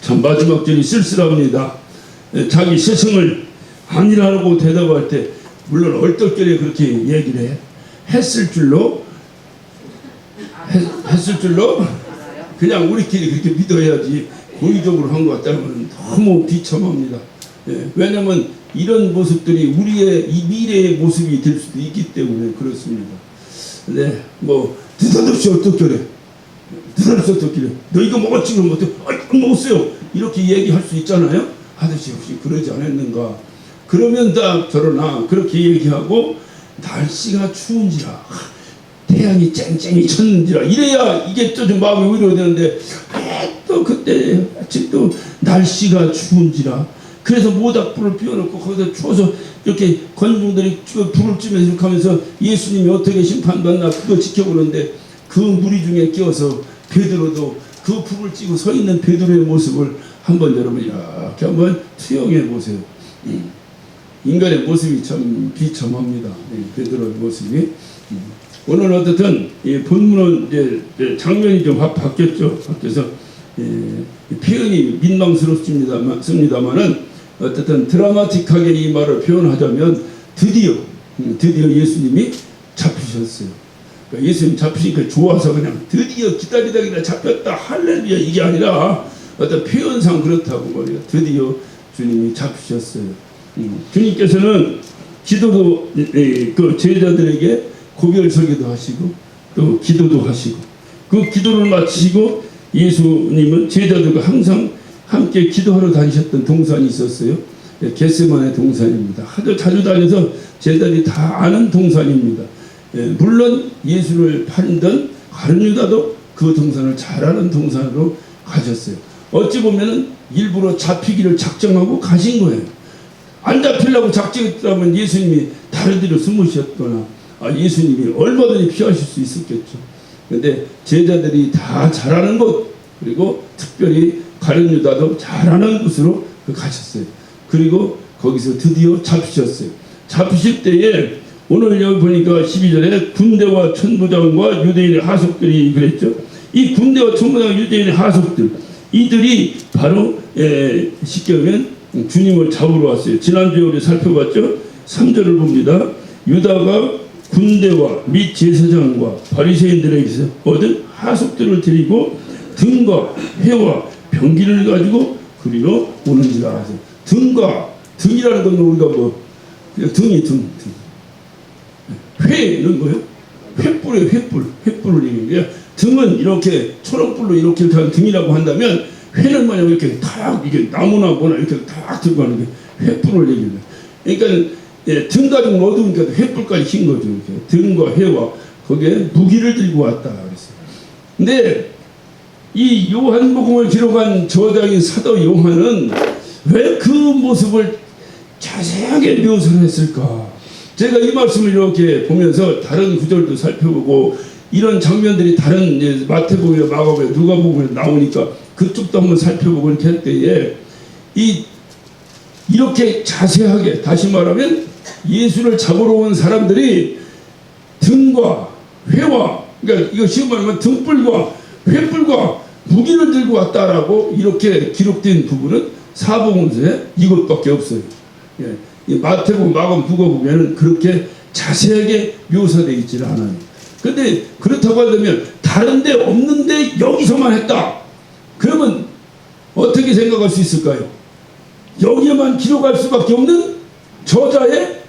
참 마지막 절이 쓸쓸합니다. 자기 스승을 아니라고 대답할 때 물론 얼떨결에 그렇게 얘기를 해. 했을 줄로 그냥 우리끼리 그렇게 믿어야지 고의적으로 한 것 같다면 너무 비참합니다. 왜냐하면 이런 모습들이 우리의 이 미래의 모습이 될 수도 있기 때문에 그렇습니다. 네, 뭐 느닷없이 어떻게 너 이거 먹었지? 그럼 어떻게 안 먹었어요? 이렇게 얘기할 수 있잖아요. 하듯이 혹시 그러지 않았는가? 그러면 다 저러나 그렇게 얘기하고 날씨가 추운지라 태양이 쨍쨍이 쳤는지라 이래야 이게 좀 마음이 위로되는데 또 그때 아침 또 날씨가 추운지라 그래서 모닥불을 피워놓고 거기서 추워서 이렇게 건중들이 불을 쬐면서 이렇게 하면서 예수님이 어떻게 심판받나 그거 지켜보는데 그 무리 중에 끼어서 베드로도 그 불을 쬐고 서 있는 베드로의 모습을 한번 여러분 이렇게 한번 투영해 보세요. 인간의 모습이 참 비참합니다. 베드로의 모습이. 오늘 어쨌든 이 본문은 이제 장면이 좀 바뀌었죠. 바뀌어서 표현이 민망스럽습니다만은 어쨌든 드라마틱하게 이 말을 표현하자면 드디어 예수님이 잡히셨어요. 그러니까 예수님 잡히니까 좋아서 그냥 드디어 기다리다가 잡혔다 할렐루야 이게 아니라 어떤 표현상 그렇다고 말이에요. 드디어 주님이 잡히셨어요. 주님께서는 기도도 그 제자들에게 고별 설교도 하시고 또 기도도 하시고 그 기도를 마치시고 예수님은 제자들과 항상 함께 기도하러 다니셨던 동산이 있었어요. 겟세마네 동산입니다. 아주 자주 다녀서 제자들이 다 아는 동산입니다. 물론 예수를 팔던 가룟 유다도 그 동산을 잘 아는 동산으로 가셨어요. 어찌 보면은 일부러 잡히기를 작정하고 가신 거예요. 안 잡히려고 작정했다면 예수님이 다른 데로 숨으셨거나 예수님이 얼마든지 피하실 수 있었겠죠. 그런데 제자들이 다 잘하는 곳 그리고 특별히 가룟 유다도 잘하는 곳으로 가셨어요. 그리고 거기서 드디어 잡히셨어요. 잡히실 때에 오늘 여기 보니까 12절에 군대와 천부장과 유대인의 하속들이 그랬죠. 이 군대와 천부장 유대인의 하속들 이들이 바로 쉽게 하면 주님을 잡으러 왔어요. 지난주에 우리 살펴봤죠. 3절을 봅니다. 유다가 군대와 및 제사장과 바리새인들에게서 얻은 하속들을 데리고 등과 회와 병기를 가지고 그리로 오는지라 하세요. 등이라는 건 우리가 뭐 등이 등. 회는 뭐예요? 횃불이에요. 횃불을 얘기해요. 등은 이렇게 초록불로 이렇게 하는 등이라고 한다면 회는 만약 이렇게 탁 이게 나무나 뭐나 이렇게 탁 들고 가는 게 횃불을 얘기해요. 그러니까 등 가지고 어두우니까 횃불까지 킨 거죠. 이렇게. 등과 회와 거기에 무기를 들고 왔다 그랬어요. 근데 이 요한복음을 기록한 저자인 사도 요한은 왜 그 모습을 자세하게 묘사를 했을까? 제가 이 말씀을 이렇게 보면서 다른 구절도 살펴보고 이런 장면들이 다른 마태복음이나 마가복음이나 누가복음에 나오니까 그쪽도 한번 살펴보고 이렇게 할 때에 이렇게 자세하게 다시 말하면 예수를 잡으러 온 사람들이 등과 회와 그러니까 이거 쉬운 말하면 등불과 횃불과 무기를 들고 왔다라고 이렇게 기록된 부분은 사복음서에 이것밖에 없어요. 이 마태복음, 마가복음, 누가복음에는 그렇게 자세하게 묘사되어 있지는 않아요. 근데 그렇다고 하면 다른 데 없는데 여기서만 했다. 그러면 어떻게 생각할 수 있을까요? 여기에만 기록할 수밖에 없는 저자의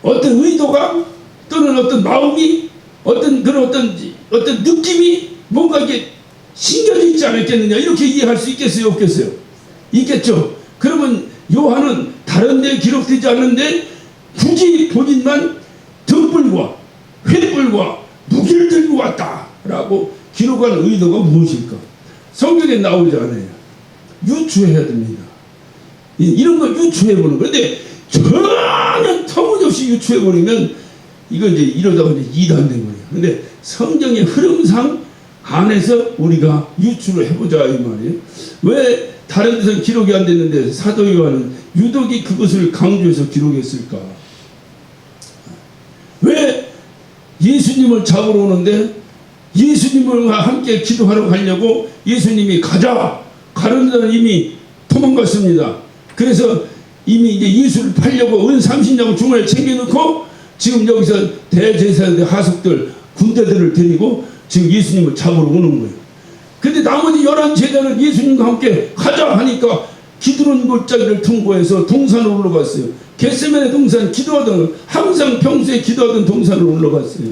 어떤 의도가 또는 어떤 마음이 어떤 그런 어떤 느낌이 뭔가 이게 심겨져 있지 않았겠느냐 이렇게 이해할 수 있겠어요? 없겠어요? 있겠죠. 그러면 요한은 다른 데 기록되지 않는데 굳이 본인만 등불과 횃불과 무기를 들고 왔다라고 기록한 의도가 무엇일까? 성경에 나오지 않아요. 유추해야 됩니다. 이런 걸 유추해보는 거예요. 그런데 전혀 터무니없이 유추해버리면 이건 이제 이러다가 이제 이단된 거예요. 근데 성경의 흐름상 안에서 우리가 유추를 해보자 이 말이에요. 왜 다른 데서는 기록이 안 됐는데 사도 요한은 유독이 그것을 강조해서 기록했을까? 왜 예수님을 잡으러 오는데 예수님과 함께 기도하러 가려고 예수님이 가자 가룟 유다는 이미 도망갔습니다. 그래서 이미 이제 예수를 팔려고 은 30냥을 주머니에 챙겨놓고 지금 여기서 대제사장들 하석들 군대들을 데리고 지금 예수님을 잡으러 오는 거예요. 근데 나머지 11제자는 예수님과 함께 가자 하니까 기드론 골짜기를 통과해서 동산으로 올라갔어요. 겟세마네 동산 기도하던, 항상 평소에 기도하던 동산으로 올라갔어요.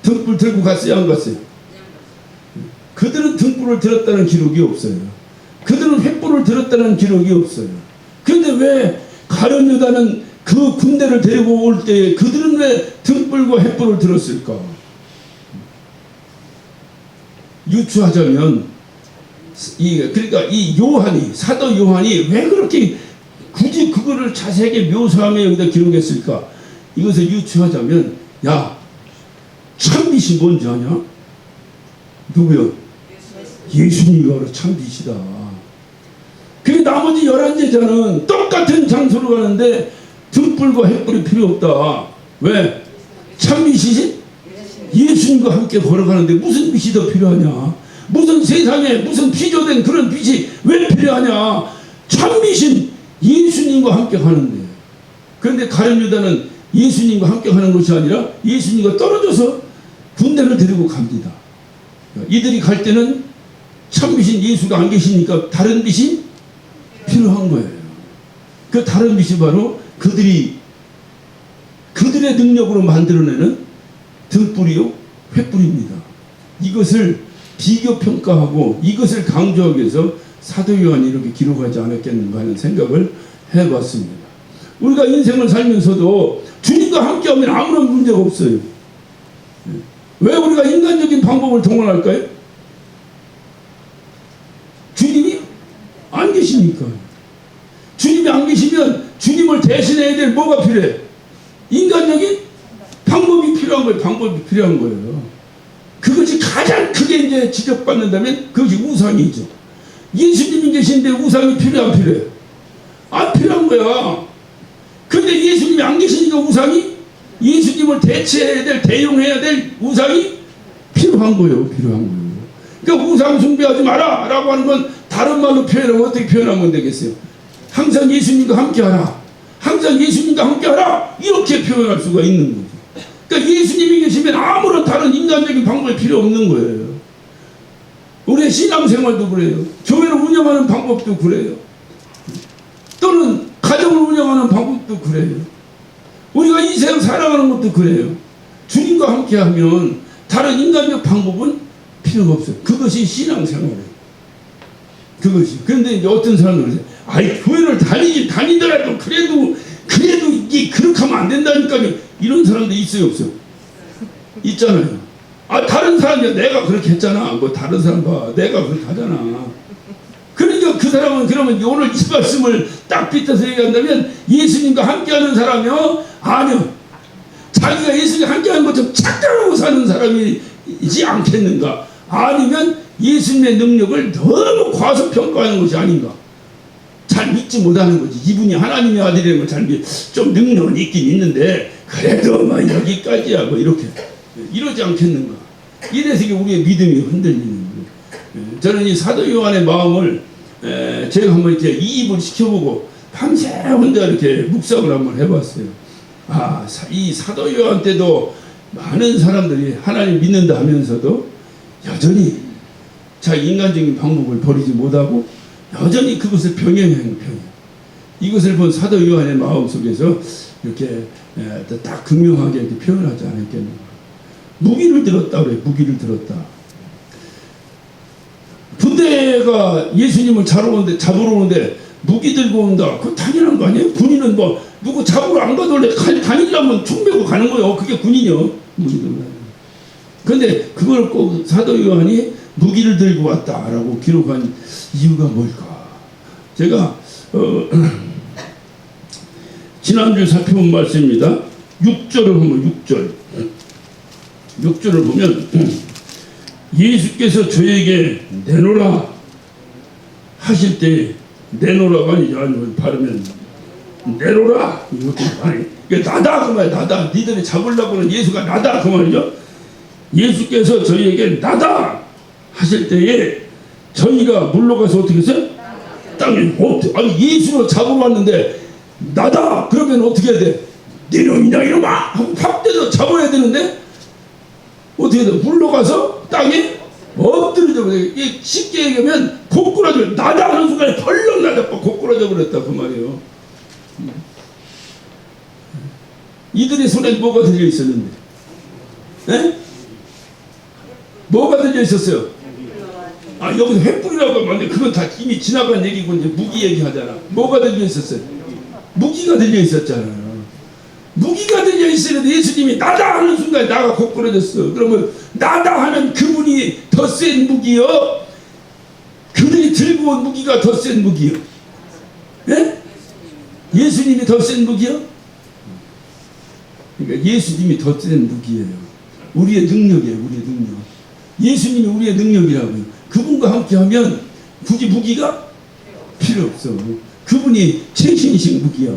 등불 들고 갔어요, 안 갔어요? 그들은 등불을 들었다는 기록이 없어요. 그들은 횃불을 들었다는 기록이 없어요. 그런데 왜 가룟 유다는 그 군대를 데리고 올 때 그들은 왜 등불과 횃불을 들었을까? 유추하자면 그러니까 이 요한이, 사도 요한이 왜 그렇게 굳이 그거를 자세하게 묘사하며 여기다 기록했을까? 이것을 유추하자면, 야, 참빛이 뭔지 아냐? 누구요? 예수님이 바로 참빛이다. 그 나머지 11제자는 똑같은 장소로 가는데 등불과 횃불이 필요 없다. 왜? 참빛이지? 예수님과 함께 걸어가는데 무슨 빛이 더 필요하냐? 무슨 세상에 무슨 피조된 그런 빛이 왜 필요하냐? 참빛인 예수님과 함께 가는데. 그런데 가룟 유다는 예수님과 함께 가는 것이 아니라 예수님과 떨어져서 군대를 데리고 갑니다. 이들이 갈 때는 참빛인 예수가 안 계시니까 다른 빛이 필요한 거예요. 그 다른 빛이 바로 그들의 능력으로 만들어내는 등불이요 횃불입니다. 이것을 비교평가하고 이것을 강조하기 위해서 사도 요한이 이렇게 기록하지 않았겠는가 하는 생각을 해봤습니다. 우리가 인생을 살면서도 주님과 함께하면 아무런 문제가 없어요. 왜 우리가 인간적인 방법을 동원할까요? 주님이 안 계시니까. 주님이 안 계시면 주님을 대신해야 될 뭐가 필요해? 인간적인 방법이 필요한 거예요. 방법이 필요한 거예요. 그것이 가장 크게 이제 지적받는다면 그것이 우상이죠. 예수님이 계신데 우상이 필요 안 필요해? 안 필요한 거야. 근데 예수님이 안 계시니까 우상이 예수님을 대체해야 될, 대용해야 될 우상이 필요한 거예요. 필요한 거예요. 그러니까 우상 숭배하지 마라 라고 하는 건 다른 말로 표현하면 어떻게 표현하면 되겠어요? 항상 예수님과 함께하라. 항상 예수님과 함께하라. 이렇게 표현할 수가 있는 거죠. 그러니까 예수님이 계시면 아무런 다른 인간적인 방법이 필요 없는 거예요. 우리의 신앙생활도 그래요. 교회를 운영하는 방법도 그래요. 또는 가정을 운영하는 방법도 그래요. 우리가 이 세상 살아가는 것도 그래요. 주님과 함께하면 다른 인간적 방법은 필요가 없어요. 그것이 신앙생활이에요. 그것이. 그런데 이제 어떤 사람들은 그러세요. 아이, 교회를 다니더라도 그래도 이게 그렇게 하면 안 된다니까요. 이런 사람도 있어요, 없어요? 있잖아요. 아, 다른 사람이 내가 그렇게 했잖아. 뭐 다른 사람 봐. 내가 그렇게 하잖아. 그러니까 그 사람은 그러면 오늘 이 말씀을 딱 빗어서 얘기한다면 예수님과 함께하는 사람이요? 아니요. 자기가 예수님과 함께하는 것처럼 착각하고 사는 사람이지 않겠는가? 아니면 예수님의 능력을 너무 과소평가하는 것이 아닌가? 잘 믿지 못하는 거지. 이분이 하나님의 아들이라는 걸 잘 좀 능력은 있긴 있는데 그래도 뭐 여기까지야 뭐 이렇게 이러지 않겠는가? 이래서 우리의 믿음이 흔들리는 거예요. 저는 이 사도 요한의 마음을 제가 한번 이렇게 이입을 시켜보고 밤새 혼자 이렇게 묵상을 한번 해봤어요. 아, 이 사도 요한 때도 많은 사람들이 하나님 믿는다 하면서도 여전히 자기 인간적인 방법을 버리지 못하고 여전히 그것을 병행하는 편이에요. 이것을 본 사도 요한의 마음 속에서 이렇게 딱 극명하게 이렇게 표현하지 않았겠는가. 무기를 들었다 그래. 무기를 들었다. 군대가 예수님을 잡으러 오는데 무기 들고 온다. 그거 당연한 거 아니에요? 군인은 뭐 누구 잡으러 안 가도 원래 다니려면 총 메고 가는 거예요. 그게 군인이요. 무기 들고. 그런데 그걸 꼭 사도 요한이 무기를 들고 왔다라고 기록한 이유가 뭘까? 제가 지난주에 살펴본 말씀입니다. 6절을 보면 6절을 보면 예수께서 저에게 내놓으라 하실 때 내놓으라가 아니죠. 발음은 내놓으라 이것도 아니. 나다 그 말이야. 나다. 니들이 잡으려고 하는 예수가 나다 그 말이죠. 예수께서 저희에게 나다 하실 때에 저희가 물러가서 어떻게 했어요? 땅에 아니 예수로 잡으러 왔는데 나다 그러면 어떻게 해야 돼? 네 놈이냐 이놈아 하고 팍 때려 잡아야 되는데 어떻게 돼? 물러가서 땅에 엎드려져 버려. 쉽게 얘기하면 고꾸라져 나다 하는 순간에 벌렁 나다 고꾸라져 버렸다 그 말이에요. 이들의 손에 뭐가 들려 있었는데? 에? 뭐가 들려 있었어요? 아 여기서 횃불이라고 하면 그건 다 이미 지나간 얘기고 이제 무기 얘기하잖아. 뭐가 들려 있었어요? 무기가 들려 있었잖아요. 무기가 들려 있었는데 예수님이 나다 하는 순간에 나가 고꾸라졌어. 그러면 나다 하는 그분이 더 센 무기요? 그들이 들고 온 무기가 더 센 무기요? 예? 예수님이 더 센 무기요? 그러니까 예수님이 더 센 무기예요. 우리의 능력이에요. 우리의 능력. 예수님이 우리의 능력이라고요. 그분과 함께하면 굳이 무기가 필요 없어. 그분이 최신이신 무기야.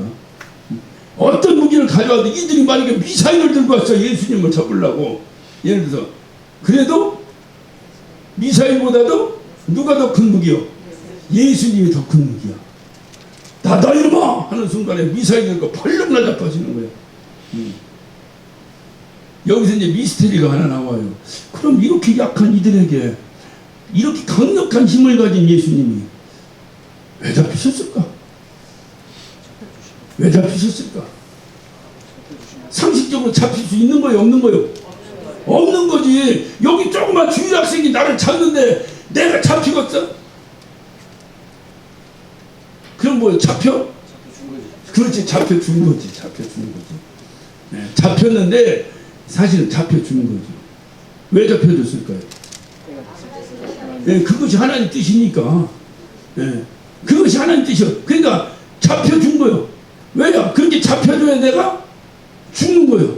어떤 무기를 가져와도 이들이 만약에 미사일을 들고 왔어. 예수님을 잡으려고. 예를 들어서 그래도 미사일보다도 누가 더 큰 무기요? 예수님이 더 큰 무기야. 나다 이놈아 하는 순간에 미사일 들고 벌렁 나 자빠지는 거야. 여기서 이제 미스터리가 하나 나와요. 그럼 이렇게 약한 이들에게 이렇게 강력한 힘을 가진 예수님이 왜 잡히셨을까? 왜 잡히셨을까? 상식적으로 잡힐 수 있는 거예요? 없는 거예요? 없는 거지. 여기 조그만 주일학생이 나를 잡는데 내가 잡히겠어? 그럼 뭐예요? 잡혀? 그렇지, 잡혀준 거지. 잡혀준 거지. 네, 잡혔는데 사실은 잡혀주는 거죠. 왜 잡혀줬을까요? 네, 그것이 하나님 뜻이니까. 네, 그것이 하나님 뜻이요. 그러니까 잡혀준 거예요. 왜냐? 그렇게 잡혀줘야 내가 죽는 거예요.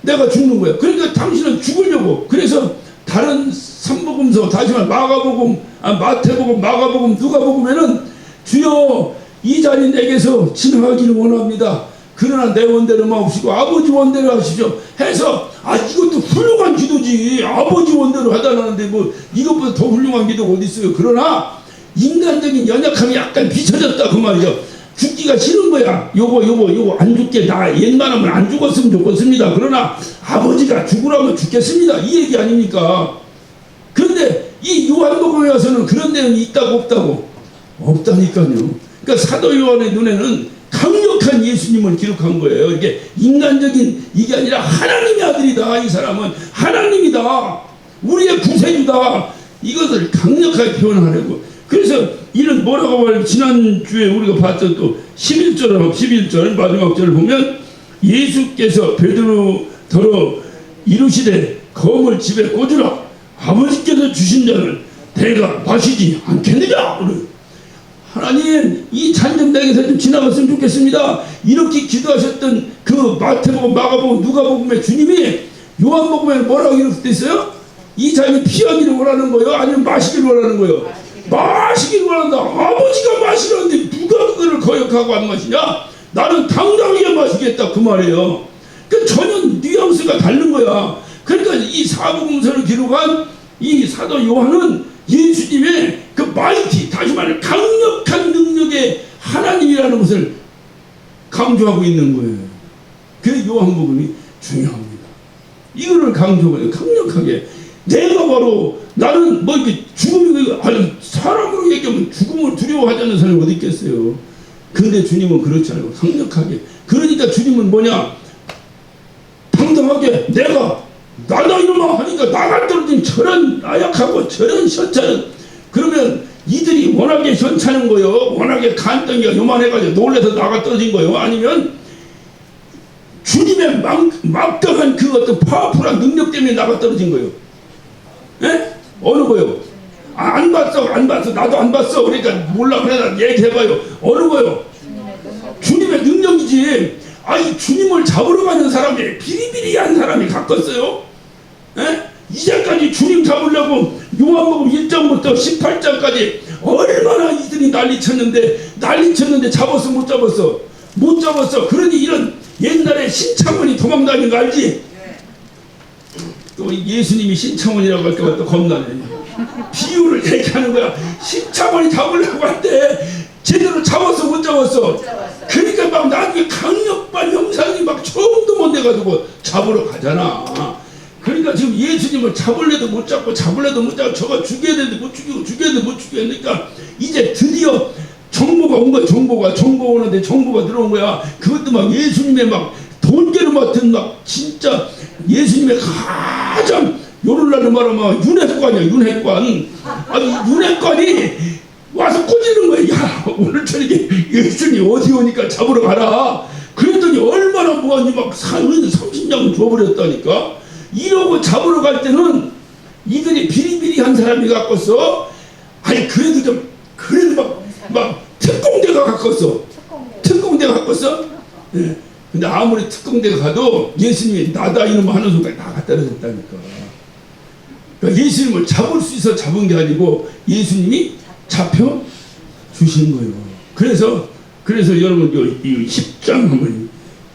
내가 죽는 거예요. 그러니까 당신은 죽으려고. 그래서 다른 삼복음서, 다시 말해 마가복음, 마태복음, 마가복음, 누가복음에는 주여 이 자리 내게서 지나가기를 원합니다. 그러나 내 원대로 마옵시고 아버지 원대로 하시죠 해서 이것도 훌륭한 기도지. 아버지 원대로 하다라는데 뭐 이것보다 더 훌륭한 기도가 어디 있어요. 그러나 인간적인 연약함이 약간 비춰졌다 그 말이죠. 죽기가 싫은 거야. 요거 안 죽게 나 웬만하면 안 죽었으면 좋겠습니다. 그러나 아버지가 죽으라면 죽겠습니다. 이 얘기 아닙니까? 그런데 이 요한복음에 와서는 그런 내용이 있다고 없다고? 없다니까요. 그러니까 사도 요한의 눈에는 강력한 예수님을 기록한 거예요. 이게 인간적인 이게 아니라 하나님의 아들이다. 이 사람은 하나님이다. 우리의 구세주다. 이것을 강력하게 표현하려고. 그래서 이런 뭐라고 말해요? 지난주에 우리가 봤던 또 11절 마지막 절을 보면 예수께서 베드로더러 이르시되 검을 집에 꽂으라. 아버지께서 주신 자를 내가 마시지 않겠느냐. 하나님 이 잔 좀 내게서 좀 지나갔으면 좋겠습니다. 이렇게 기도하셨던 그 마태복음, 마가복음, 누가복음의 주님이 요한복음에 뭐라고 기록돼 있어요? 이 잔이 피하기를 원하는 거예요? 아니면 마시기를 원하는 거예요? 마시기를 원한다. 아버지가 마시라는데 누가 그거를 거역하고 안 마시냐? 나는 당당하게 마시겠다 그 말이에요. 그 전혀 뉘앙스가 다른 거야. 그러니까 이 사복음서를 기록한 이 사도 요한은 예수님의 그 마이티, 다시 말해 강력한 능력의 하나님이라는 것을 강조하고 있는 거예요. 그래서 요한복음이 중요합니다. 이거를 강조해요. 강력하게. 내가 바로 나는 뭐 이렇게 죽음이 아니 사람으로 얘기하면 죽음을 두려워하지 않는 사람이 어디 있겠어요. 근데 주님은 그렇지 않고 강력하게. 그러니까 주님은 뭐냐? 당당하게 내가 나다 이놈아 하니까 나가 떨어진 저런 나약하고 저런 현찮은. 그러면 이들이 워낙에 현찮은 거요. 워낙에 간덩이가 요만해가지고 놀래서 나가 떨어진 거요. 아니면 주님의 막강한 그 어떤 파워풀한 능력 때문에 나가 떨어진 거요. 예? 어느 거요? 안 봤어. 나도 안 봤어. 그러니까 몰라. 그래 나 얘기해봐요. 어느 거요? 주님의 능력이지. 아니 주님을 잡으러 가는 사람이 비리비리한 사람이 가꿨어요. 예? 이제까지 주님 잡으려고 요한복음 1장부터 18장까지 얼마나 이들이 난리쳤는데 잡았어 못 잡았어? 못 잡았어. 그러니 이런 옛날에 신창원이 도망다니는 거 알지? 또 예수님이 신창원이라고 할까 봐 또 겁나네. 비유를 얘기하는 거야. 십자군이 잡으려고 할 때 제대로 잡았어 못 잡았어? 그러니까 막 나중에 강력반 형상이 막 처음도 못 내가지고 잡으러 가잖아. 그러니까 지금 예수님을 잡을래도 못 잡고 잡을래도 못 잡고 저거 죽여야 되는데 못 죽이고 죽여야 되는데 못 죽이니까 이제 드디어 정보가 온 거야. 정보가 오는데 정보가 들어온 거야. 그것도 막 예수님의 막 돈계를 맡은 막 진짜 예수님의 가장 요럴날을 말하면 윤회관이야. 윤회관. 아니 윤회관이 와서 꼬지는 거야. 야 오늘 저녁에 예수님 어디 오니까 잡으러 가라. 그랬더니 얼마나 뭐하니 막 30냥을 줘버렸다니까. 이러고 잡으러 갈 때는 이들이 비리비리한 사람이 갖고서 아니 그래도 막 특공대가 갖고서 특공대가 갖고서 예. 근데 아무리 특공대가 가도 예수님이 나다 이놈 하는 순간 다 갖다 놓았다니까. 그러니까 예수님을 잡을 수 있어 잡은 게 아니고 예수님이 잡혀 주신 거예요. 그래서 여러분 이 10장 한번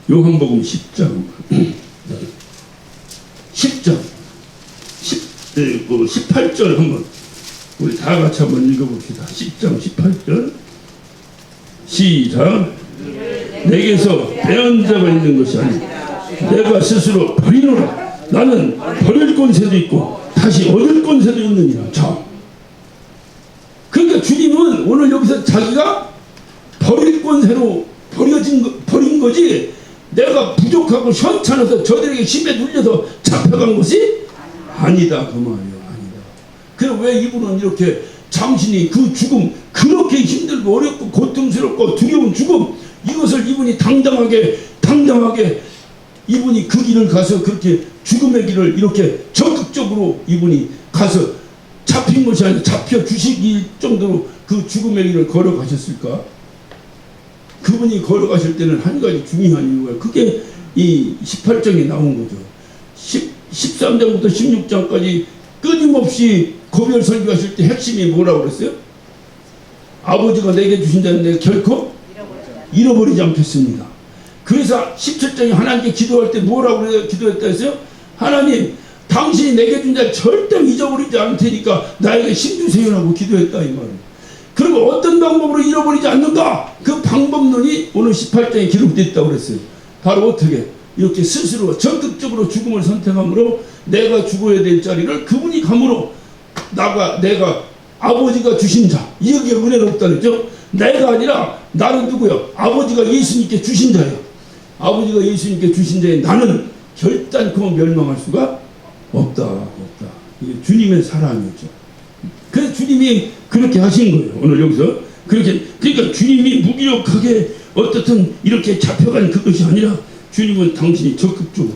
요한복음 10장 10장 18절 한번 우리 다 같이 한번 읽어봅시다. 10장 18절 시작. 내게서 빼앗은 자가 있는 것이 아니라 내가 스스로 버리노라. 나는 버릴 권세도 있고 다시 얻을 권세도 있느니라. 자, 그러니까 주님은 오늘 여기서 자기가 버릴 권세로 버린 거지 내가 부족하고 현찮아서 저들에게 힘에 눌려서 잡혀간 것이 아니다 그 말이에요. 아니다. 그럼 왜 이분은 이렇게 당신이 그 죽음 그렇게 힘들고 어렵고 고통스럽고 두려운 죽음 이것을 이분이 당당하게 이분이 그 길을 가서 그렇게 죽음의 길을 이렇게 적극적으로 이분이 가서 잡힌 것이 아니라 잡혀 주시기 정도로 그 죽음의 길을 걸어가셨을까? 그분이 걸어가실 때는 한 가지 중요한 이유가 그게 이 18장에 나온 거죠. 13장부터 16장까지 끊임없이 고별 설교하실 때 핵심이 뭐라고 그랬어요? 아버지가 내게 주신 자는 내가 결코 잃어버리지 않겠습니다. 그래서 17장에 하나님께 기도할 때 뭐라고 기도했다 했어요? 하나님 당신이 내게 준 자 절대 잊어버리지 않을 테니까 나에게 힘 주세요라고 기도했다 이 말이에요. 그리고 어떤 방법으로 잃어버리지 않는가? 그 방법론이 오늘 18장에 기록되어 있다고 그랬어요. 바로 어떻게? 이렇게 스스로 적극적으로 죽음을 선택함으로 내가 죽어야 될 자리를 그분이 감으로 내가 아버지가 주신 자 여기에 은혜가 없다는 거죠. 내가 아니라 나는 누구야? 아버지가 예수님께 주신 자예요. 아버지가 예수님께 주신 자에 나는 결단코 멸망할 수가 없다. 이게 주님의 사랑이죠. 그래서 주님이 그렇게 하신 거예요. 오늘 여기서 그러니까 주님이 무기력하게 어떻든 이렇게 잡혀간 그것이 아니라 주님은 당신이 적극적으로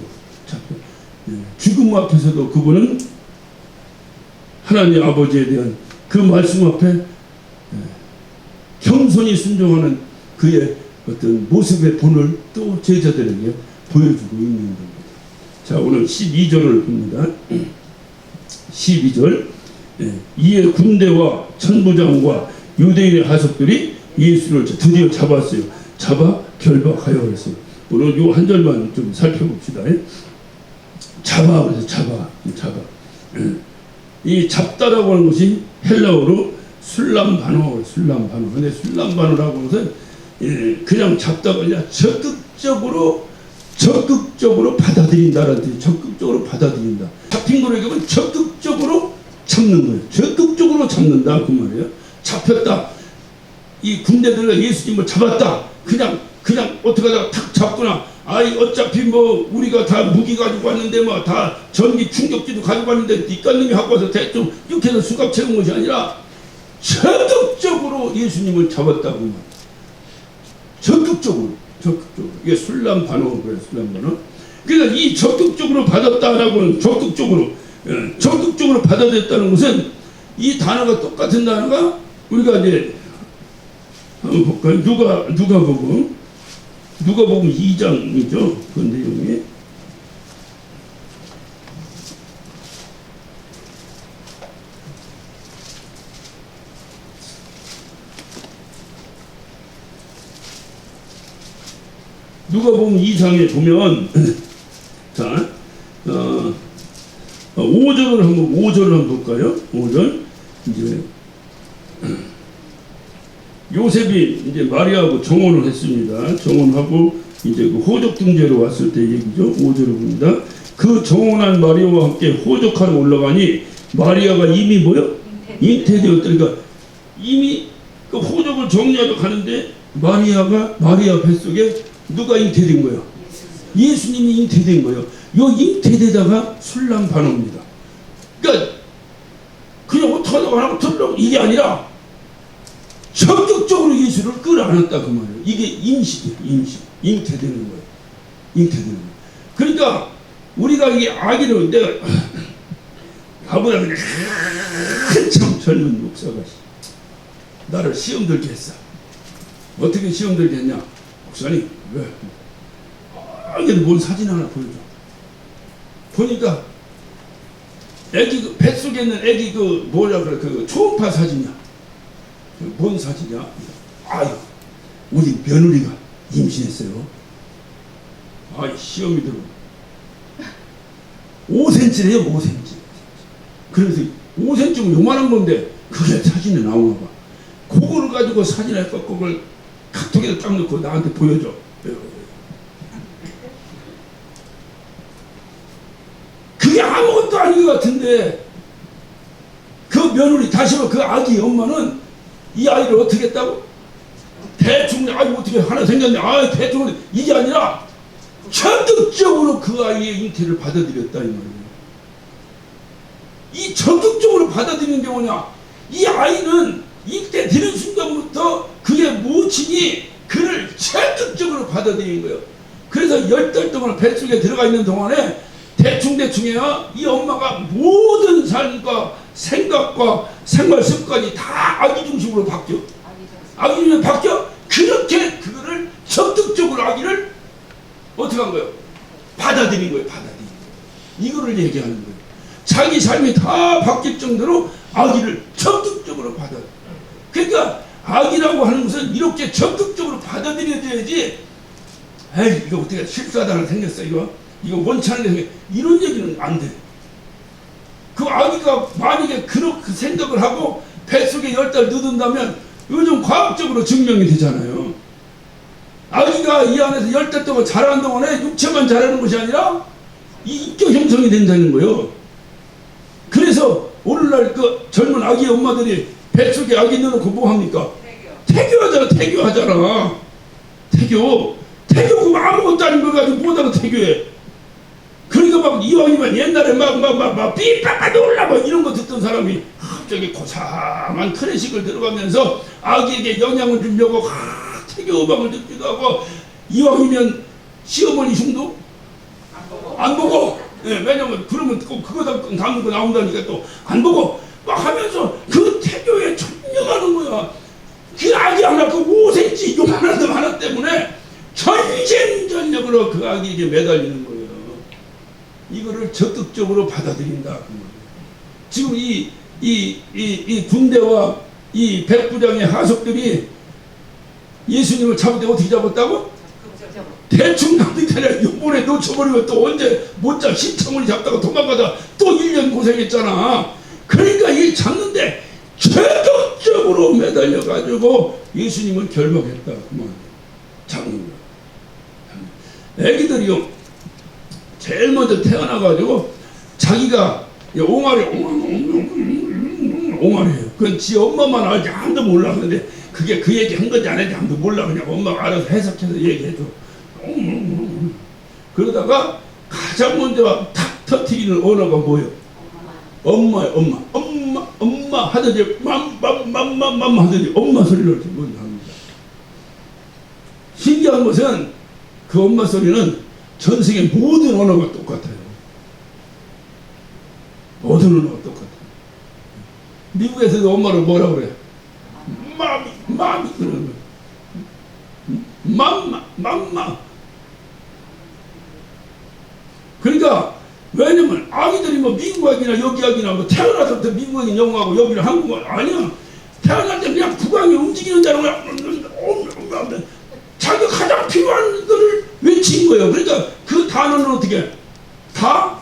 죽음 앞에서도 그분은 하나님 아버지에 대한 그 말씀 앞에 겸손히 순종하는 그의 어떤 모습의 본을 또 제자들에게 보여주고 있는 겁니다. 자, 오늘 12절을 봅니다. 12절 이에 군대와 천부장과 유대인의 하석들이 예수를 드디어 잡았어요. 잡아 결박하여 그랬어요. 오늘 요 한 절만 좀 살펴봅시다. 잡아. 이 잡다라고 하는 것이 헬라어로 술람바노. 근데 술람바노라고 하는 것은 그냥 잡다가 아니라 적극적으로 받아들인다라는 뜻이 적극적으로 받아들인다. 잡힌 거로 얘기하면 적극적으로 잡는 거예요. 적극적으로 잡는다 그 말이에요. 잡혔다. 이 군대들과 예수님을 잡았다. 그냥 어떻게 하다가 탁 잡거나 아이 어차피 뭐 우리가 다 무기 가지고 왔는데 뭐 다 전기 충격기도 가지고 왔는데 뒷간놈이 하고 와서 대충 이렇게 해서 수갑 채운 것이 아니라 적극적으로 예수님을 잡았다고 말이에요. 적극적으로 이게 술람반어 그래. 술람반어. 그러니까 이 적극적으로 받았다라고 하는 적극적으로 받아들였다는 것은 이 단어가 똑같은 단어가 우리가 이제 한번 볼까요? 누가복음 2장이죠. 그 내용이 누가복음 2장에 보면 자 5절을 한번 볼까요? 5절 이제 요셉이 이제 마리아하고 정혼을 했습니다. 정혼하고 이제 그 호적 등재로 왔을 때 얘기죠. 5절을 봅니다. 그 정혼한 마리아와 함께 호적하러 올라가니 마리아가 이미 뭐요? 잉태되었다니까 이미 그 호적을 정리하러 가는데 마리아 뱃속에 누가 잉태된 거예요? 예수님이 잉태된 거예요. 요 잉태되다가 술람반업입니다. 그러니까 그냥 어떡하려고 하고 들려고 이게 아니라 적극적으로 예수를 끌어안았다 그 말이에요. 이게 임시예요. 잉태되는 거예요. 잉태되는 거예요. 그러니까 우리가 이게 아기를 내가 아버지가 그냥 한참 젊은 목사가 나를 시험 들게 했어. 어떻게 시험 들게 했냐? 목사님 왜? 아기를 본 사진 하나 보여줘. 보니까 애기 그 뱃속에 있는 애기 그 뭐라 그래 그 초음파 사진이야. 뭔 사진이야? 아유 우리 며느리가 임신했어요. 아이 시험이 들어 5cm래요 5cm. 그래서 5cm면 요만한 건데 그게 사진에 나오나 봐. 그거를 가지고 사진에 그걸 카톡에다 딱 넣고 나한테 보여줘. 그게 아무것도 아닌 것 같은데 그 며느리 다시 그 아기 엄마는 이 아이를 어떻게 했다고? 대충 아이 어떻게 하나 생겼네. 아 대충 이게 아니라 적극적으로 그 아이의 잉태를 받아들였다 이 말이에요. 이 적극적으로 받아들이는 게 뭐냐? 이 아이는 잉태되는 순간부터 그의 모친이 그를 적극적으로 받아들인 거예요. 그래서 10달 동안 뱃속에 들어가 있는 동안에 대충해야 이 엄마가 모든 삶과 생각과 생활 습관이 다 아기 중심으로 바뀌어. 아기 중심으로 바뀌어. 그렇게 그거를 적극적으로 아기를 어떻게 한 거예요? 받아들인 거예요. 받아들인 거예요. 이거를 얘기하는 거예요. 자기 삶이 다 바뀔 정도로 아기를 적극적으로 받아들여. 그러니까 아기라고 하는 것은 이렇게 적극적으로 받아들여야지. 에이 이거 어떻게 실수하다가 생겼어 이거 원치 않은 게 생겨. 이런 얘기는 안 돼. 그 아기가 만약에 그렇게 생각을 하고 뱃속에 10달 늦은다면 요즘 과학적으로 증명이 되잖아요. 아기가 이 안에서 10달 동안 자라는 동안에 육체만 자라는 것이 아니라 이 인격 형성이 된다는 거예요. 그래서 오늘날 그 젊은 아기 엄마들이 뱃속에 아기 넣어놓고 뭐 합니까? 태교하잖아. 태교 그거 아무것도 아닌 걸 가지고 뭐하다가 태교해. 그러니까 막 이왕이면 옛날에 막 삐빠빠 놀라 뭐 이런 거 듣던 사람이 갑자기 고상한 클래식을 들어가면서 아기에게 영향을 주려고 태교 음악을 듣기도 하고 이왕이면 시어머니 흉도 안 보고 예, 왜냐면 그러면 꼭 그거 담는 거 나온다니까 또 안 보고 막 하면서 그 태교에 전념하는 거야. 그 아기 하나 그 5cm 요만한 놈 하나 때문에 전심전력으로 그 아기에게 매달리는 거예요. 이거를 적극적으로 받아들인다. 지금 이 군대와 이 백부장의 하석들이 예수님을 잡을 때 어떻게 잡았다고? 대충 남들이 요번에 놓쳐버리고 또 언제 못 잡 신청을 잡다가 도망가다 또 1년 고생했잖아. 그러니까 이 잡는데 적극적으로 매달려가지고 예수님을 결박했다. 잡는 거야. 애기들이요 제일 먼저 태어나가지고 자기가 옹알이에요. 그건 지 엄마만 알지 아무도 몰라. 근데 그게 그 얘기 한 건지 안 했는지 아무도 몰라. 그냥 엄마가 알아서 해석해서 얘기해줘. 그러다가 가장 먼저 탁 터트리는 언어가 뭐예요? 엄마예요. 엄마 하더니 맘 하더니 엄마 소리를 먼저 합니다. 신기한 것은 그 엄마 소리는 전 세계 모든 언어가 똑같아요. 모든 언어가 똑같아요. 미국에서도 엄마를 뭐라 그래? 마미 그러는 거예요. 맘마. 그러니까 왜냐면 아기들이 뭐 미국 아기나 여기 아기나 뭐 태어나서부터 미국 아기 영어하고 여기는 한국어 아니야. 태어날 때 그냥 구강이 움직이는 대로 자기가 가장 필요한 거를 외친 거예요. 그러니까 그 단어는 어떻게 다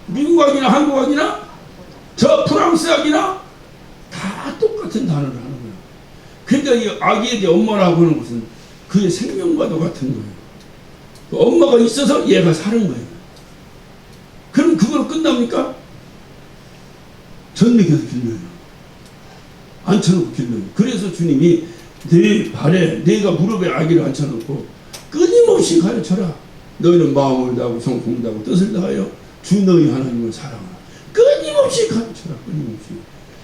미국 악이나 한국 악이나 저 프랑스 악이나 다 같은 단어를 하는 거예요. 그러니까 이 아기에게 엄마라고 하는 것은 그의 생명과도 같은 거예요. 엄마가 있어서 얘가 사는 거예요. 그럼 그걸로 끝납니까? 전맥에서 길러요. 앉혀놓고 길러요. 그래서 주님이 내 발에, 내가 무릎에 아기를 앉혀놓고 끊임없이 가르쳐라. 너희는 마음을 다하고 성품을 다하고 뜻을 다하여 주 너희 하나님을 사랑하라. 끊임없이 가르쳐라. 끊임없이.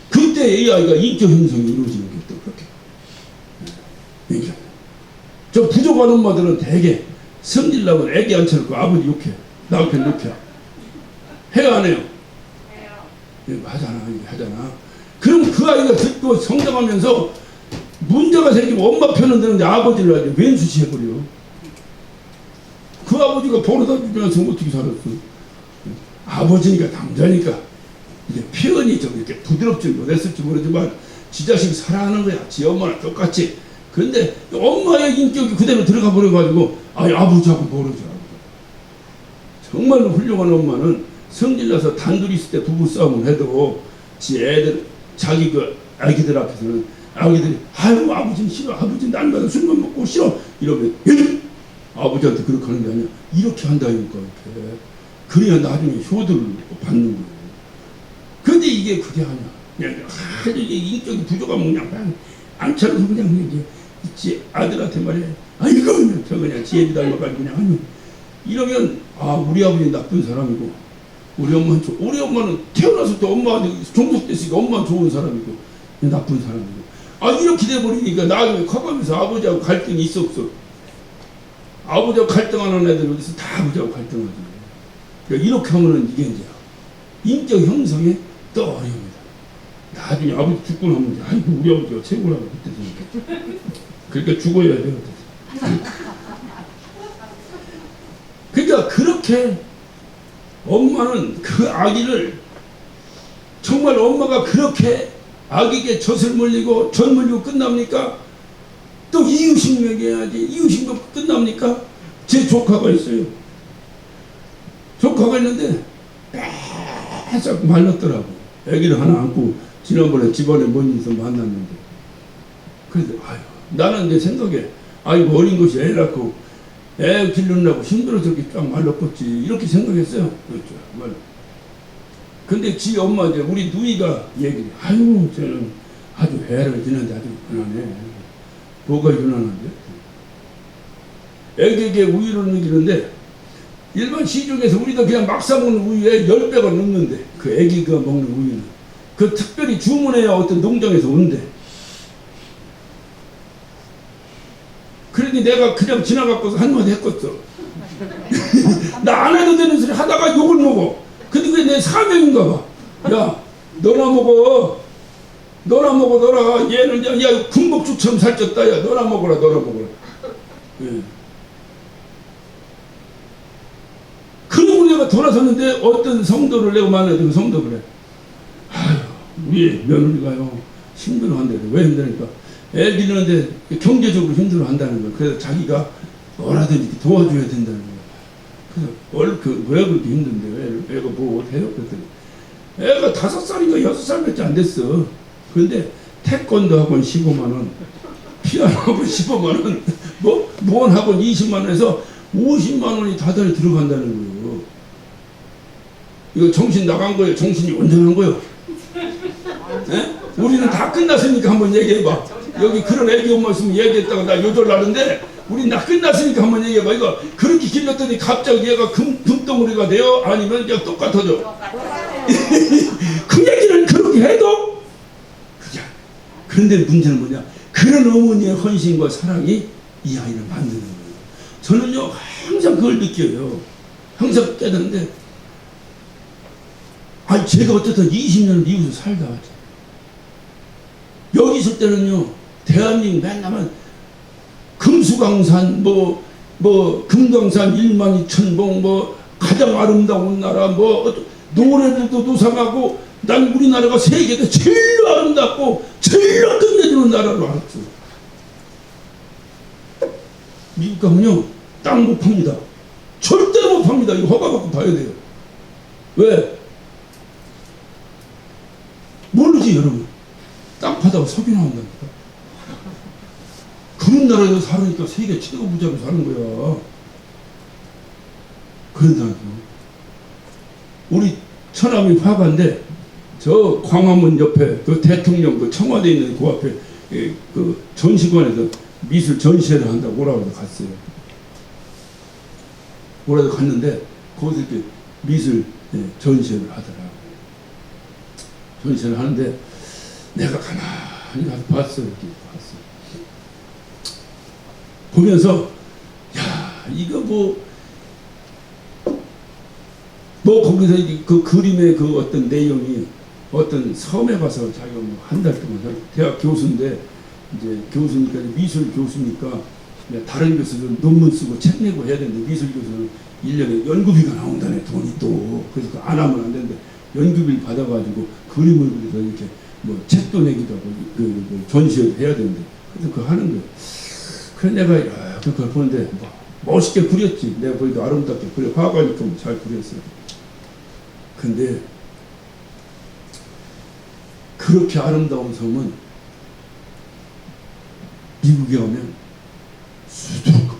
그때 이 아이가 인격 형성이 이루어지는 게 또 그렇게. 그러니까 저 부족한 엄마들은 대개 성질나면 애기 앉혀놓고 아버지 욕해, 남편 욕해. 해요 안 해요? 해요. 하잖아. 이게 하잖아. 그럼 그 아이가 듣고 성장하면서 문제가 생기면 엄마 편은 드는데 아버지를 아주 왼수시 해버려. 그 아버지가 벌어다 주면서 어떻게 살았어? 아버지니까 남자니까 이게 표현이 좀 이렇게 부드럽지 못했을지 모르지만 지 자식 사랑하는 거야. 지 엄마랑 똑같이. 그런데 엄마의 인격이 그대로 들어가 버려가지고 아버지하고 멀어져. 정말로 훌륭한 엄마는 성질나서 단둘이 있을 때 부부싸움을 해도 지 애들 자기 그 아기들 앞에서는 아기들이 아유 아버지는 싫어. 아버지는 날마다 술만 먹고 싫어. 이러면 아버지한테 그렇게 하는 게 아니야. 이렇게 한다니까 이렇게. 그래야 나중에 효도를 받는 거예요. 근데 이게 그게 아니야. 그냥 아주 인격이 부족하면 그냥 앉혀서 그냥 이제 있지 아들한테 말해. 아이고 그냥 저 그냥 지혜비 닮아가지고 그냥 아니 이러면 우리 아버지 나쁜 사람이고 우리 엄마는 태어나서 또 엄마한테 종속됐으니까 엄마는 좋은 사람이고 나쁜 사람이고 이렇게 돼버리니까 나중에 커가면서 아버지하고 갈등이 있어 없어. 아버지하고 갈등하는 애들 어디서 다 아버지하고 갈등하지. 그러니까 이렇게 하면은 이게 이제 인격 형성에 또 어려웁니다. 나중에 아버지 죽고 나면 아이고 우리 아버지가 최고라고 그때 생각해. 그러니까 죽어야 돼요. 그러니까 그렇게 엄마는 그 아기를 정말 엄마가 그렇게 아기에게 젖을 물리고 젖 물리고 끝납니까? 또 이유식 먹여야지. 이유식 먹고 끝납니까? 제 조카가 있어요. 조카가 있는데 계속 말랐더라고. 아기를 하나 안고 지난번에 집안에 뭔 일이 만났는데 그래서 나는 내 생각에 어린 것이 애 낳고 애 기르느라고 힘들어서 이렇게 쫙 말랐겠지 이렇게 생각했어요. 그렇죠. 근데 지 엄마 이제 우리 누이가 얘기해. 저는 아주 애를 지는데 아주 편하네. 뭐가 유난한데? 애기에게 우유를 먹이는데 일반 시중에서 우리가 그냥 막 사먹는 우유에 10배가 넘는데 그 애기가 먹는 우유는 그 특별히 주문해야 어떤 농장에서 온대. 그러니 내가 그냥 지나가고서 한마디 했겠어. 나 안 해도 되는 소리 하다가 욕을 먹어. 근데 그게 내 사명인가 봐. 야 너나 먹어. 너라. 얘는 야 군복주처럼 살쪘다. 야 너나 먹어라. 예. 그리고 내가 돌아섰는데 어떤 성도를 내가 만나서 그 성도가 그래. 우리 며느리가요 힘들어한대. 왜 힘드니까 애 기르는데 경제적으로 힘들어한다는 거야. 그래서 자기가 뭐라든지 도와줘야 된다는 거야. 그래서 왜 그렇게 힘든데? 애가 뭐 해요? 그랬더니 애가 5살인가 6살밖에 안 됐어. 그런데 태권도 학원 15만 원, 피아노 학원 15만 원, 무언 학원 20만 원에서 50만 원이 다들 들어간다는 거예요. 이거 정신 나간 거예요? 정신이 온전한 거예요? 네? 우리는 다 끝났으니까 한번 얘기해봐. 여기 그런 애기 엄마 있으면 얘기했다가 나 요절나는데 우린 다 끝났으니까 한번 얘기해봐. 이거 그렇게 길렀더니 갑자기 얘가 금덩어리가 돼요? 아니면 그냥 똑같아져? 그 얘기는 그렇게 해도 그런데 문제는 뭐냐? 그런 어머니의 헌신과 사랑이 이 아이를 만드는 거예요. 저는요 항상 그걸 느껴요. 항상 깨닫는데 제가 어쨌든 20년을 미국에서 살다 왔죠. 여기 있을 때는요 대한민국 맨날 금수강산 금강산 12,000봉 가장 아름다운 나라 노래들도 노상하고 난 우리나라가 세계에서 제일 아름답고 제일 끝내주는 나라로 알았죠. 미국 가면요 땅 못 팝니다. 절대로 못 팝니다. 이거 허가받고 봐야 돼요. 왜? 모르지 여러분. 땅 사다가 석유 나온답니다. 그런 나라에서 살으니까 세계 최고 부자로 사는 거야. 그런다고요. 우리 처남이 화가인데 저 광화문 옆에 그 대통령 그 청와대 있는 그 앞에 그 전시관에서 미술 전시회를 한다고 오라고 갔어요. 오라고 갔는데 거기서 이렇게 미술 전시회를 하더라고. 전시회를 하는데 내가 가만히 가서 봤어. 이렇게 봤어. 보면서 야 이거 뭐 거기서 그 그림의 그 어떤 내용이 어떤 섬에 가서 자기가 뭐 한 달 동안 대학 교수인데 이제 교수니까 미술 교수니까 다른 교수들은 논문 쓰고 책 내고 해야 되는데 미술 교수는 1년에 연구비가 나온다네. 돈이 또. 그래서 안 하면 안 되는데 연구비를 받아가지고 그림을 그려서 이렇게 뭐 책도 내기도 하고 그 전시회도 해야 되는데 그래서 그거 하는 거예요. 그래서 내가 그걸 보는데 멋있게 그렸지. 내가 보기도 아름답게 그려. 화가니까 잘 그렸어요. 근데 그렇게 아름다운 섬은 미국에 오면 수두룩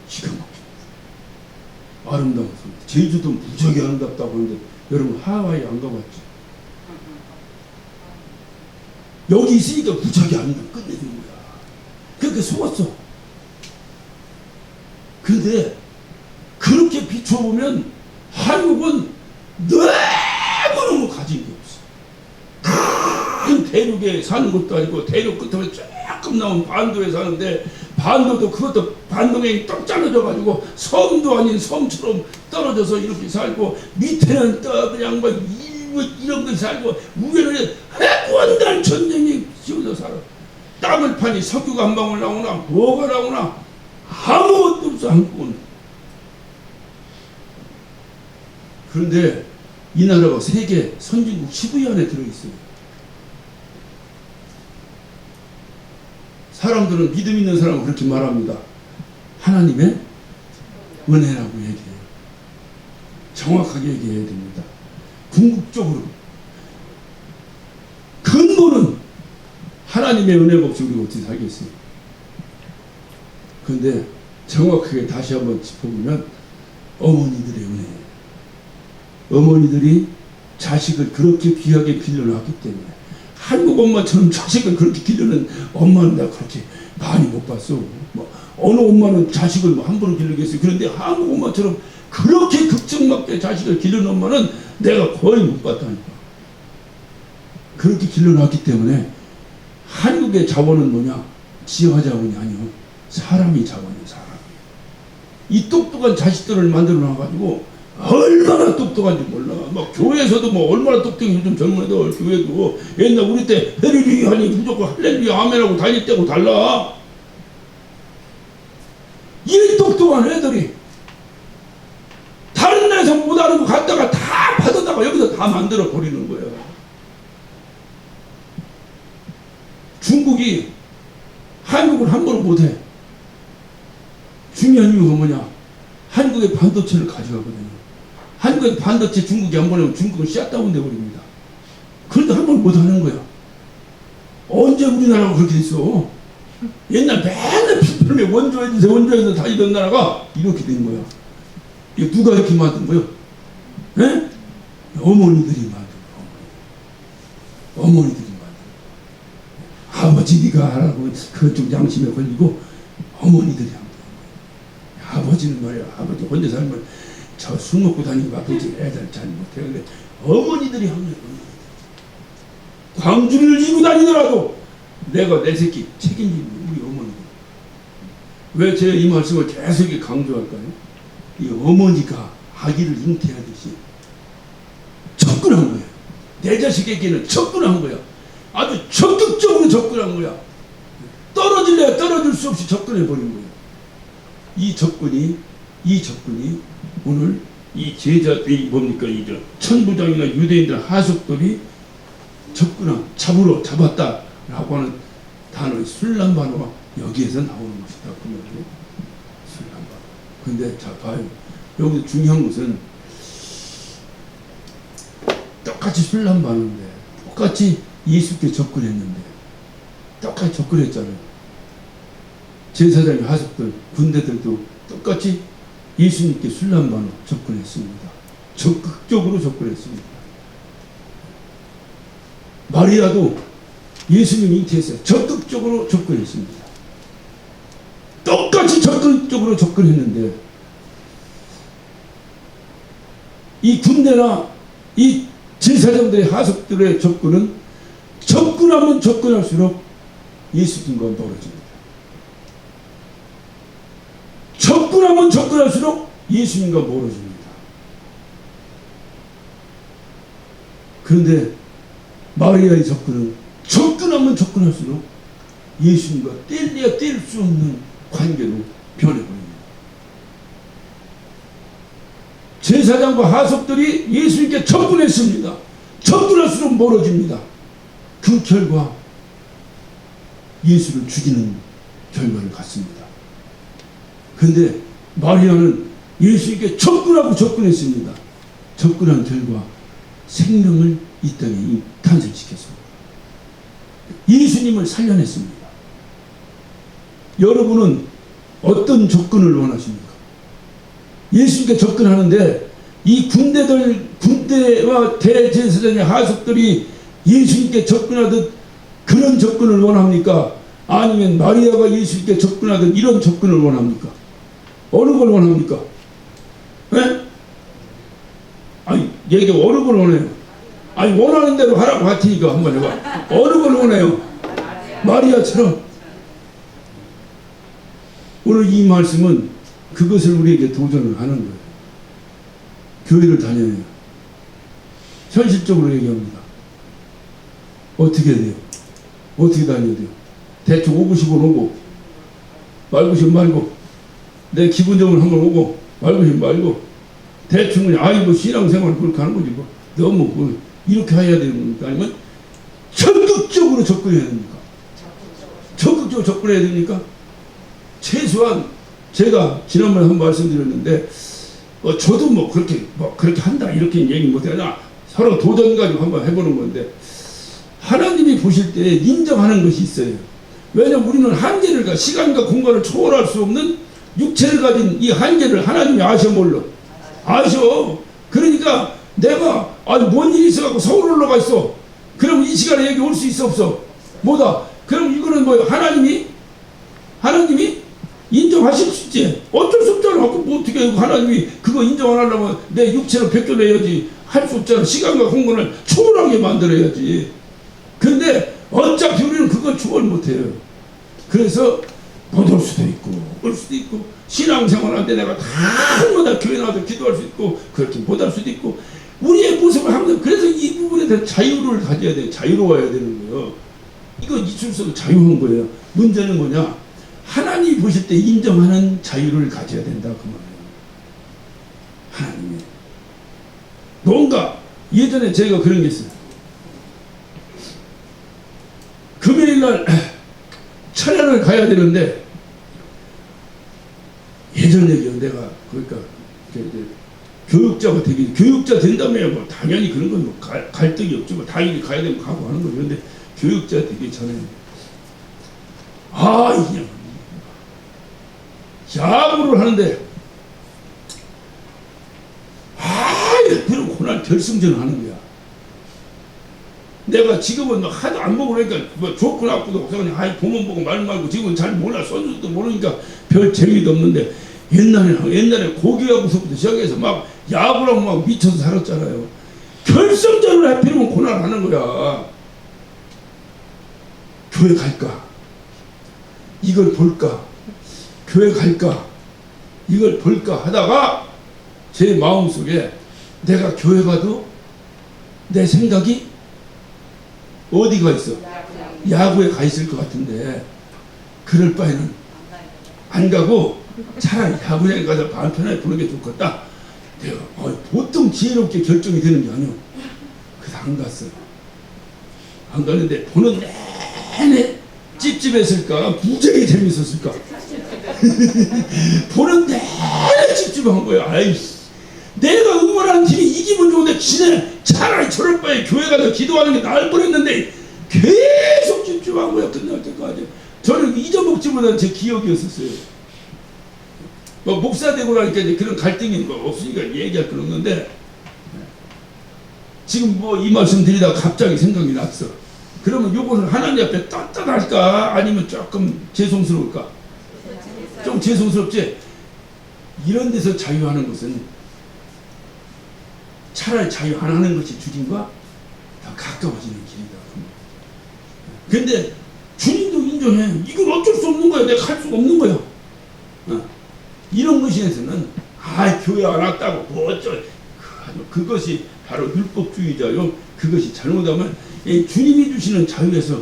기가 막힙니다. 아름다운 섬. 제주도 무지하게 아름답다고 하는데 여러분 하와이 안 가봤죠? 여기 있으니까 무지하게 아름답고 끝내주는 거야. 그렇게 속았어. 그런데 그렇게 비춰보면 한국은 너무너무 가진 게 없어. 큰 대륙에 사는 것도 아니고 대륙 끝에 조금 나온 반도에 사는데 반도도 그것도 반동에 떡 잘라져가지고 섬도 아닌 섬처럼 떨어져서 이렇게 살고 밑에는 또 그냥 뭐 이런 거 살고 위에는 해관달 전쟁이 지어져 살아. 땅을 파니 석유가 한 방울 나오나 뭐가 나오나 아무것도 없어 한국은. 그런데 이 나라가 세계 선진국 10위 안에 들어있어요. 사람들은 믿음 있는 사람은 그렇게 말합니다. 하나님의 은혜라고 얘기해요. 정확하게 얘기해야 됩니다. 궁극적으로 근본은 하나님의 은혜가 없이 우리가 어떻게 살겠어요. 그런데 정확하게 다시 한번 짚어보면 어머니들의 은혜예요. 어머니들이 자식을 그렇게 귀하게 길러놨기 때문에 한국 엄마처럼 자식을 그렇게 기르는 엄마는 내가 그렇게 많이 못 봤어. 뭐 어느 엄마는 자식을 뭐 함부로 기르겠어요. 그런데 한국 엄마처럼 그렇게 걱정맞게 자식을 기르는 엄마는 내가 거의 못 봤다니까. 그렇게 길러놨기 때문에 한국의 자원은 뭐냐? 지하 자원이 아니요. 사람이 자원이에요. 사람이. 이 똑똑한 자식들을 만들어 놔가지고 얼마나 똑똑한지 몰라. 막 교회에서도 뭐 얼마나 똑똑해. 요즘 젊은 애들 교회도 옛날 우리 때 헤리리 하니 무조건 할렐루야 아멘하고 다닐 때고 달라. 이 똑똑한 애들이 다른 데서 못 알아보고 갔다가 다 받아다가 여기서 다 만들어 버리는 거야. 중국이 한국을 함부로 못해. 중요한 이유가 뭐냐? 한국의 반도체를 가져가거든요. 한국의 반도체 중국이 안 보내면 중국은 샷다운 돼버립니다. 그런데 한번 못하는 거야. 언제 우리나라가 그렇게 됐어? 옛날 맨날 피플에 원조해주세요 원조해서 다니던 나라가 이렇게 된 거야. 이거 누가 이렇게 만든 거야? 에? 어머니들이 만든 거야. 어머니들이 만든 거야. 아버지 네가 하라고 그건 좀 양심에 걸리고 어머니들이 한 거야. 아버지는 말이야. 아버지 혼자 살면 저 술 먹고 다니고 아버지 애들 잘 못해. 근데 어머니들이 한 거야. 광주리를 이고 다니더라도 내가 내 새끼 책임지는 우리 어머니들. 왜 제가 이 말씀을 계속 강조할까요? 이 어머니가 아기를 잉태하듯이 접근한 거야. 내 자식에게는 접근한 거야. 아주 적극적으로 접근한 거야. 떨어질래야 떨어질 수 없이 접근해버린 거야. 이 접근이 오늘 이 제자들이 뭡니까? 이 천부장이나 유대인들 하석들이 잡았다라고 하는 단어의 술람반어가 여기에서 나오는 것이다. 그 말이에요. 술람반어. 근데 자 봐요. 여기서 중요한 것은 똑같이 술람반어인데 똑같이 예수께 접근했는데 똑같이 접근했잖아요. 제사장의 하석들, 군대들도 똑같이 예수님께 술람반으로 접근했습니다. 적극적으로 접근했습니다. 마리아도 예수님 잉태했어요. 적극적으로 접근했습니다. 똑같이 적극적으로 접근했는데 이 군대나 이 제사장들의 하석들의 접근은 접근하면 접근할수록 예수님과 멀어집니다. 접근하면 접근할수록 예수님과 멀어집니다. 그런데 마리아의 접근은 접근하면 접근할수록 예수님과 뗄래야 뗄 수 없는 관계로 변해버립니다. 제사장과 하석들이 예수님께 접근했습니다. 접근할수록 멀어집니다. 그 결과 예수를 죽이는 결과를 갖습니다. 그런데 마리아는 예수님께 접근하고 접근했습니다. 접근한 결과 생명을 이 땅에 탄생시켰습니다. 예수님을 살려냈습니다. 여러분은 어떤 접근을 원하십니까? 예수님께 접근하는데 이 군대와 대제사장의 하석들이 예수님께 접근하듯 그런 접근을 원합니까? 아니면 마리아가 예수님께 접근하듯 이런 접근을 원합니까? 어느 걸 원합니까? 네? 아니, 얘기 어느 걸 원해요? 아니, 원하는 대로 하라고 할 테니까 한번 해봐. 어느 걸 원해요? 마리아처럼. 오늘 이 말씀은 그것을 우리에게 도전을 하는 거예요. 교회를 다녀야 해요. 현실적으로 얘기합니다. 어떻게 해야 돼요? 어떻게 다녀야 돼요? 대충 오고 싶으면 오고, 말고 싶으면 말고, 내 기분적으로 한번 오고, 말고 싶으면 말고, 대충 그냥, 아이고, 신앙생활을 그렇게 하는 거지, 뭐. 너무, 뭐, 이렇게 해야 되는 겁니까? 아니면 적극적으로 접근해야 됩니까? 적극적으로 접근해야 됩니까? 최소한, 제가 지난번에 한 말씀드렸는데, 저도 뭐 그렇게 한다, 이렇게 얘기 못하냐, 서로 도전 가지고 한번 해보는 건데, 하나님이 보실 때 인정하는 것이 있어요. 왜냐하면 우리는 한계를, 시간과 공간을 초월할 수 없는 육체를 가진 이 한계를 하나님이 아셔, 몰라? 아셔. 그러니까 내가, 뭔 일이 있어갖고 서울 올라가 있어. 그럼 이 시간에 여기 올 수 있어, 없어? 뭐다? 그럼 이거는 뭐예요? 하나님이 인정하실 수 있지. 어쩔 수 없잖아. 뭐 어떻게 하나님이 그거 인정 안 하려면 내 육체를 벗겨내야지. 할 수 없잖아. 시간과 공간을 초월하게 만들어야지. 근데 어차피 우리는 그걸 초월 못해요. 그래서 못 올 수도 있고 올 수도 있고, 신앙생활할 때 내가 다 교회 나와서 기도할 수 있고 그렇게 못 할 수도 있고, 우리의 모습을 하면, 그래서 이 부분에 대한 자유를 가져야 돼요. 자유로워야 되는 거예요. 이거 있을 수 없는 자유한 거예요. 문제는 뭐냐? 하나님이 보실 때 인정하는 자유를 가져야 된다, 그 말이에요. 하나님이 뭔가 예전에 제가 그런 게 있어요. 금요일날 철야를 가야 되는데, 예전 얘기요. 내가 그러니까 교육자가 교육자 된다면 뭐 당연히 그런 건 뭐 갈등이 없지, 뭐 당연히 가야 되면 가고 하는 거죠. 근데 교육자 되기 전에 그냥 야구를 하는데 그런 고난 결승전을 하는 거야. 내가 지금은 막 하도 안 보고 그러니까 뭐 좋고 나쁘도 없어. 그냥 보면 보고 말 말고, 지금은 잘 몰라. 선수도 모르니까 별 재미도 없는데, 옛날에 고교야구서부터 시작해서 막 야구랑 막 미쳐서 살았잖아요. 결승전을 하필이면 고난하는 거야. 교회 갈까? 이걸 볼까? 교회 갈까? 이걸 볼까? 하다가 제 마음속에 내가 교회 가도 내 생각이 어디가 있어? 야구에 가 있을 것 같은데, 그럴 바에는 안 가고 차라리 야구장에 가서 마음 편하게 보는 게 좋겠다. 내가 보통 지혜롭게 결정이 되는 게 아니오. 그래서 안 갔어요. 안 갔는데 보는 내내 찝찝했을까? 무지하게 재밌었을까? 보는 내내 찝찝한 거야. 아이씨, 내가 응원하는 팀이 이기면 좋은데 지네 차라리 저럴 바에 교회 가서 기도하는 게 나을 뻔했는데 계속 집중하고요. 끝날 때까지. 저는 잊어먹지보다는 제 기억이었었어요. 뭐 목사 되고 나니까 이제 그런 갈등이 뭐 없으니까 얘기할 건 없는데, 지금 뭐 이 말씀 드리다가 갑자기 생각이 났어. 그러면 요거를 하나님 앞에 떳떳할까? 아니면 조금 죄송스러울까? 좀 죄송스럽지? 이런 데서 자유하는 것은 차라리 자유 안 하는 것이 주님과 더 가까워지는 길이다. 근데 주님도 인정해. 이건 어쩔 수 없는 거야. 내가 할 수가 없는 거야. 이런 것에서는 교회 안 왔다고 뭐 어쩔, 그것이 바로 율법주의자요. 그것이 잘못하면 주님이 주시는 자유에서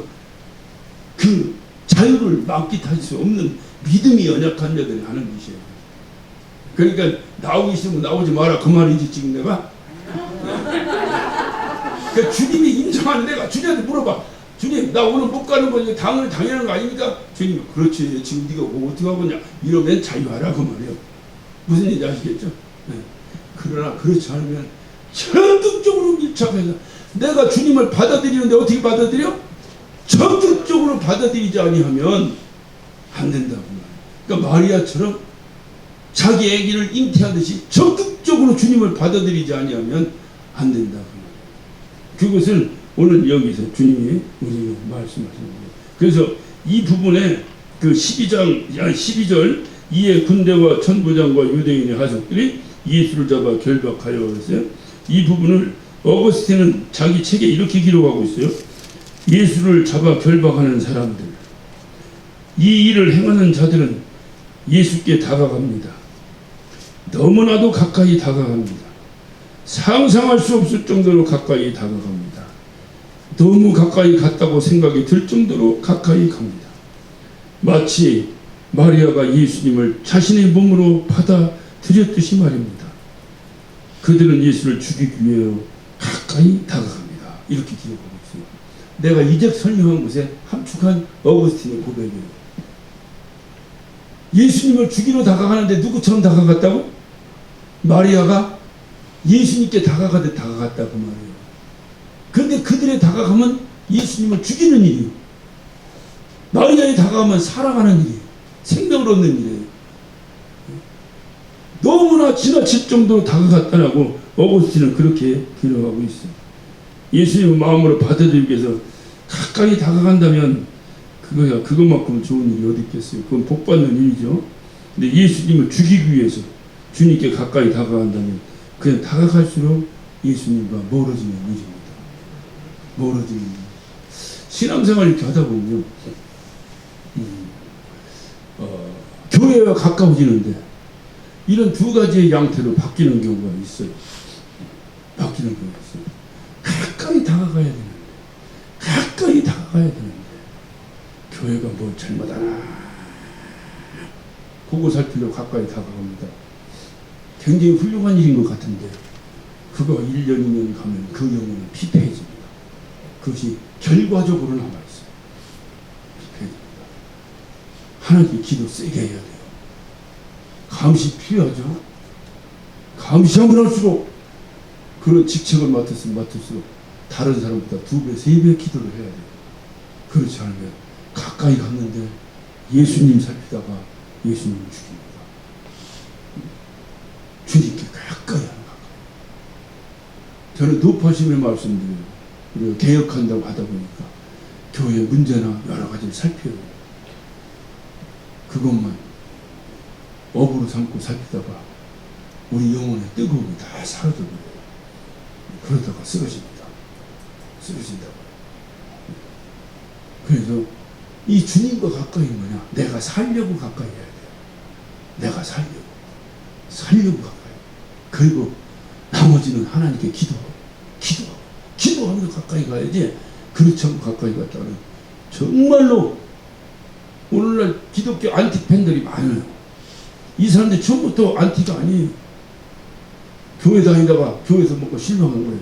그 자유를 만끽할 수 없는 믿음이 연약한 자들이 하는 것이에요. 그러니까 나오기 싫으면 나오지 마라, 그 말이지 지금 내가. 그러니까 주님이 인정하는, 내가 주님한테 물어봐. 주님, 나 오늘 못 가는 거 당연한 거 아닙니까? 주님, 그렇지. 지금 네가 뭐 어떻게 하겠냐. 이러면 자유하라 그 말이에요. 무슨 얘기인지 아시겠죠? 네. 그러나 그렇지 않으면 적극적으로 밀착해서, 내가 주님을 받아들이는데 어떻게 받아들여? 적극적으로 받아들이지 아니하면 안 된다고 말이에요. 그러니까 마리아처럼 자기 아기를 잉태하듯이 적극적으로 주님을 받아들이지 아니하면 안 된다고 말이에요. 그것을 오늘 여기서 주님이 우리에게 말씀하시는 거예요. 그래서 이 부분에 그 12절 이에 군대와 천부장과 유대인의 하석들이 예수를 잡아 결박하여 그랬어요. 이 부분을 어거스틴은 자기 책에 이렇게 기록하고 있어요. 예수를 잡아 결박하는 사람들, 이 일을 행하는 자들은 예수께 다가갑니다. 너무나도 가까이 다가갑니다. 상상할 수 없을 정도로 가까이 다가갑니다. 너무 가까이 갔다고 생각이 들 정도로 가까이 갑니다. 마치 마리아가 예수님을 자신의 몸으로 받아들였듯이 말입니다. 그들은 예수를 죽이기 위해 가까이 다가갑니다. 이렇게 기록하고 있어요. 내가 이제 설명한 것에 함축한 어거스틴의 고백이에요. 예수님을 죽이러 다가가는데 누구처럼 다가갔다고? 마리아가 예수님께 다가가듯 다가갔다고 말이에요. 그런데 그들의 다가가면 예수님을 죽이는 일이에요. 마리아에 다가가면 살아가는 일이에요. 생명을 얻는 일이에요. 너무나 지나칠 정도로 다가갔다라고 어거스틴은 그렇게 기록하고 있어요. 예수님을 마음으로 받아들이기 위해서 가까이 다가간다면 그것만큼 좋은 일이 어디 있겠어요. 그건 복받는 일이죠. 근데 예수님을 죽이기 위해서 주님께 가까이 다가간다면 그냥 다가갈수록 예수님과 멀어지는 일입니다. 멀어지는 일. 신앙생활 이렇게 하다 보면요, 교회와 가까워지는데 이런 두 가지의 양태로 바뀌는 경우가 있어요. 바뀌는 경우가 있어요. 가까이 다가가야 되는데, 가까이 다가가야 되는데 교회가 뭘 잘못하나 그거 살피려고 가까이 다가갑니다. 굉장히 훌륭한 일인 것 같은데 그거 1년, 2년 가면 그 영혼은 피폐해집니다. 그것이 결과적으로 남아있어요. 피폐해집니다. 하나님께 기도 세게 해야 돼요. 감시 필요하죠. 감시하면 할수록 그런 직책을 맡을수록 다른 사람보다 2배, 3배 기도를 해야 돼요. 그렇지 않으면 가까이 갔는데 예수님 살피다가 예수님을 죽입니다. 주님께 가까이 하는 가까이. 저는 높아심의 말씀드려요. 우리가 개혁한다고 하다 보니까 교회 문제나 여러 가지를 살펴요. 그것만 업으로 삼고 살피다가 우리 영혼의 뜨거움이 다 사라져버려요. 그러다가 쓰러집니다. 쓰러진다고. 그래서 이 주님과 가까이 뭐냐? 내가 살려고 가까이 해야 돼요. 내가 살려고 가까이. 그리고 나머지는 하나님께 기도하면서 가까이 가야지. 그렇지 않고 가까이 갔다가는 정말로 오늘날 기독교 안티 팬들이 많아요. 이 사람들이 처음부터 안티가 아니에요. 교회 다니다가 교회에서 뭔가 실망한 거예요.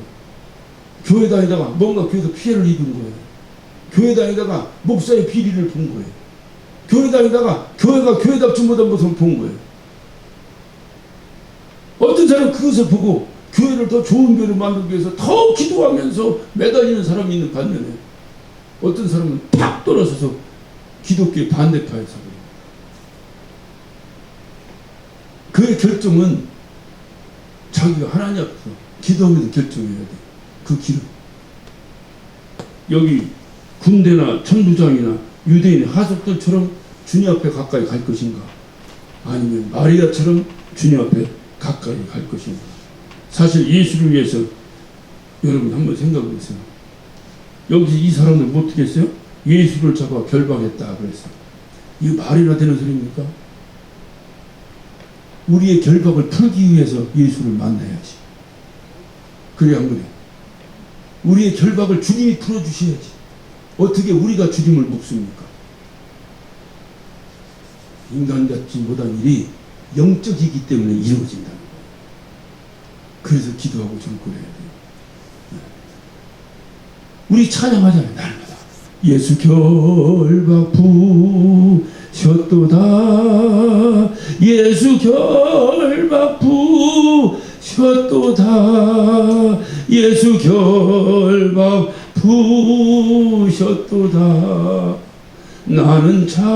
교회 다니다가 뭔가 교회에서 피해를 입은 거예요. 교회 다니다가 목사의 비리를 본 거예요. 교회 다니다가 교회가 교회답지 못한 모습을 본 거예요. 어떤 사람은 그것을 보고 교회를 더 좋은 교회로 만들기 위해서 더 기도하면서 매달리는 사람이 있는 반면에 어떤 사람은 팍 돌아서서 기독교의 반대파에 서버려요. 그의 결정은 자기가 하나님 앞에서 기도하면서 결정해야 돼. 그 길은. 여기 군대나 천부장이나 유대인 하석들처럼 주님 앞에 가까이 갈 것인가? 아니면 마리아처럼 주님 앞에 가까이 갈 것인가? 사실 예수를 위해서 여러분 한번 생각해 보세요. 여기서 이 사람들 어떻게 했어요? 예수를 잡아 결박했다 그랬어. 이거 말이나 되는 소리입니까? 우리의 결박을 풀기 위해서 예수를 만나야지. 그래 안 그래? 우리의 결박을 주님이 풀어주셔야지. 어떻게 우리가 주님을 묶습니까? 인간 같지 못한 일이 영적이기 때문에 이루어진다는 거예요. 그래서 기도하고 절권해야 돼요. 우리 찬양하잖아요. 날마다. 예수 결박 부셨도다. 예수 결박 부셨도다. 예수 결박 부셨도다. 나는 자유해.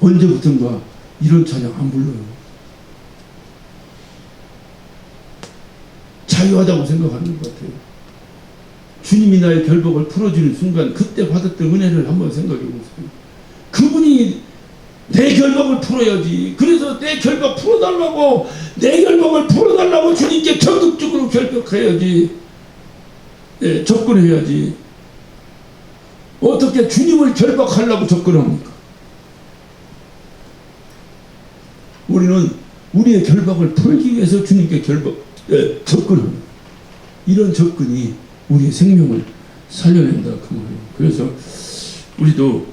언제부턴가 이런 찬양 안 불러요. 자유하다고 생각하는 것 같아요. 주님이 나의 결박을 풀어주는 순간 그때 받았던 은혜를 한번 생각해 보세요. 그분이 내 결박을 풀어야지. 그래서 내 결박 풀어달라고, 내 결박을 풀어달라고 주님께 적극적으로 결박해야지. 예, 접근해야지. 어떻게 주님을 결박하려고 접근합니까? 우리는 우리의 결박을 풀기 위해서 주님께 접근합니다. 이런 접근이 우리의 생명을 살려낸다 그 말이에요. 그래서 우리도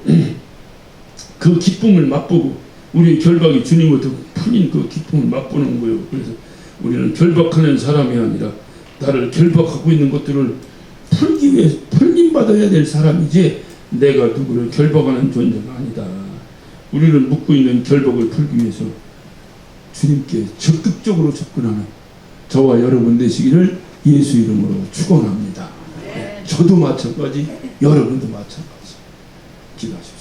그 기쁨을 맛보고 우리의 결박이 주님으로부터 풀린 그 기쁨을 맛보는 거예요. 그래서 우리는 결박하는 사람이 아니라 나를 결박하고 있는 것들을 풀기 위해 풀림받아야 될 사람이지 내가 누구를 결박하는 존재가 아니다. 우리를 묶고 있는 결박을 풀기 위해서 주님께 적극적으로 접근하는 저와 여러분 되시기를 예수 이름으로 축원합니다. 저도 마찬가지, 여러분도 마찬가지. 기도하십시오.